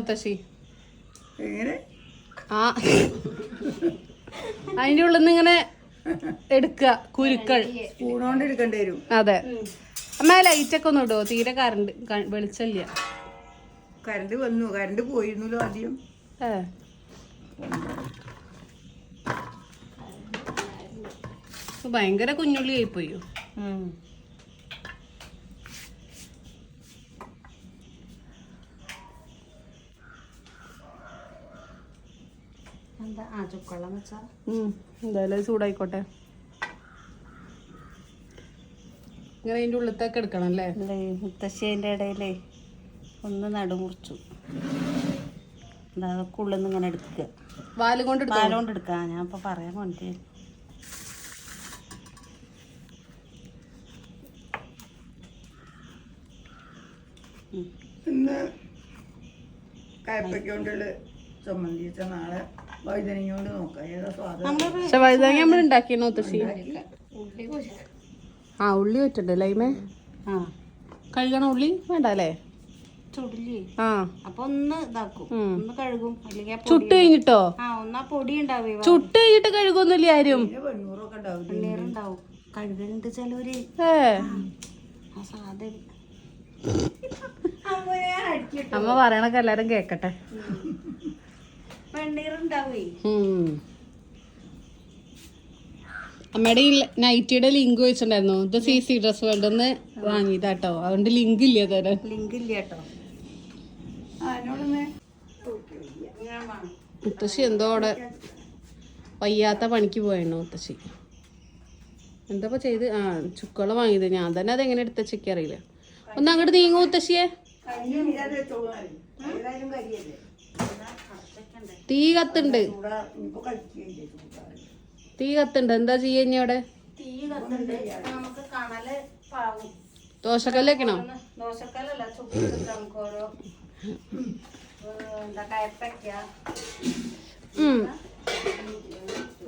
മുത്തശ്ശി എങ്ങനെ ആ അതിന്റെ ഉള്ളിൽ നിന്ന് ഇങ്ങനെ എടുക്കുക കുരുക്കൾ സ്പൂണോണ്ട് എടുക്കേണ്ടി വരും. അതെ അമ്മ ലൈറ്റൊക്കെ ഒന്ന് ഇടുവോ? തീരെ കറണ്ട് വെളിച്ചല്ല. കറണ്ട് വന്നു, കറണ്ട് പോയിരുന്നല്ലോ ആദ്യം. ഭയങ്കര കുഞ്ഞുള്ളി ആയിപ്പോയോ? എന്തായാലും ചൂടായിക്കോട്ടെ. ഇങ്ങനെ അതിൻ്റെ ഉള്ളിലത്തേക്ക് എടുക്കണം അല്ലേ? മുത്തശ്ശി അതിൻ്റെ ഇടയിലേ ഒന്ന് നടുമുറിച്ചു. അതൊക്കെ ഉള്ളിൽ നിന്ന് ഇങ്ങനെ എടുക്കുക. വാല് കൊണ്ട് എടുക്കുക. ഞാൻ ഇപ്പൊ പറയാൻ വേണ്ടി ഇന്ന് കയപ്പയ്ക്ക കൊണ്ടുള്ള ചമ്മന്തി വെച്ചാൽ നാളെ വഴുതനങ്ങ കൊണ്ട് നോക്കാം ഏതാ സ്വാദം. പക്ഷെ വഴുതനങ്ങ നമ്മൾ ഉണ്ടാക്കിയോ മുത്തശ്ശി? ആ ഉള്ളി വെച്ചിട്ടുണ്ട് ലൈമേ. ആ കഴുകണ ഉള്ളി വേണ്ട അല്ലേ? ചുടില്ലേ? ആ അപ്പൊ ഒന്ന് ഇതാക്കും, ഒന്ന് കഴുകും. അല്ലെങ്കിൽ ചുട്ട് കഴിഞ്ഞിട്ടോ? ആ ഒന്നാ പൊടി ഉണ്ടാവേ. ചുട്ട് കഴിഞ്ഞിട്ട് കഴുകൊന്നുമില്ല ആരും. വെണ്ണൂറൊക്കെ ഉണ്ടാവും. വെണ്ണീറുണ്ടാവും. കഴുകുന്നുണ്ട് ചിലവര്. ആ സാധനം അമ്മ പറയണൊക്കെ എല്ലാരും കേക്കട്ടെ. വെണ്ണീറുണ്ടാവേ. അമ്മയുടെ ഈ നൈറ്റിയുടെ ലിങ്ക് വെച്ചിട്ടുണ്ടായിരുന്നു. ഇത് CC ഡ്രസ് വേൾഡെന്ന് വാങ്ങിയതാട്ടോ. അതുകൊണ്ട് ലിങ്ക് ഇല്ല തരാൻ. ലിങ്ക് ഇല്ല കേട്ടോ. മുത്തശ്ശി എന്തോ അവിടെ വയ്യാത്ത പണിക്ക് പോയിരുന്നു മുത്തശ്ശി. എന്താ ചെയ്ത്? ആ ചുക്കുള്ള വാങ്ങിയത്. ഞാൻ തന്നെ അതെങ്ങനെ എടുത്ത ചെക്ക് അറിയില്ല. ഒന്ന് അങ്ങോട്ട് നീങ്ങും മുത്തശ്ശിയെ. തീ കത്തുണ്ട്. തീ കത്തുണ്ട്. എന്താ ചെയ്യ അവിടെ? നമുക്ക് കണല് പാവും. ദോശക്കല്ല് വെക്കണോ? ദോശക്കല്ലല്ല, ചുട്ടെടുക്കാം. നമുക്ക് ഓരോ എന്താ കയപ്പയ്ക്ക,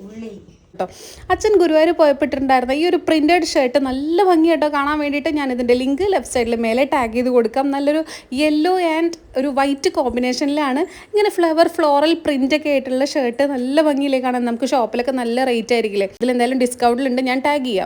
ഉള്ളി. അച്ഛൻ ഗുരുവായൂർ പോയപ്പെട്ടിട്ടുണ്ടായിരുന്ന ഈ ഒരു പ്രിന്റഡ് ഷർട്ട് നല്ല ഭംഗിയായിട്ടോ കാണാൻ വേണ്ടിയിട്ട് ഞാൻ ഇതിൻ്റെ ലിങ്ക് ലെഫ്റ്റ് സൈഡിൽ മേലെ ടാഗ് ചെയ്ത് കൊടുക്കാം. നല്ലൊരു യെല്ലോ ആൻഡ് ഒരു വൈറ്റ് കോമ്പിനേഷനിലാണ് ഇങ്ങനെ ഫ്ലോറൽ പ്രിന്റ് ഒക്കെ ആയിട്ടുള്ള ഷർട്ട്. നല്ല ഭംഗിയിലേക്ക് കാണാൻ. നമുക്ക് ഷോപ്പിലൊക്കെ നല്ല റേറ്റ് ആയിരിക്കില്ലേ. ഇതിലെന്തായാലും ഡിസ്കൗണ്ടിലുണ്ട്, ഞാൻ ടാഗ് ചെയ്യാം.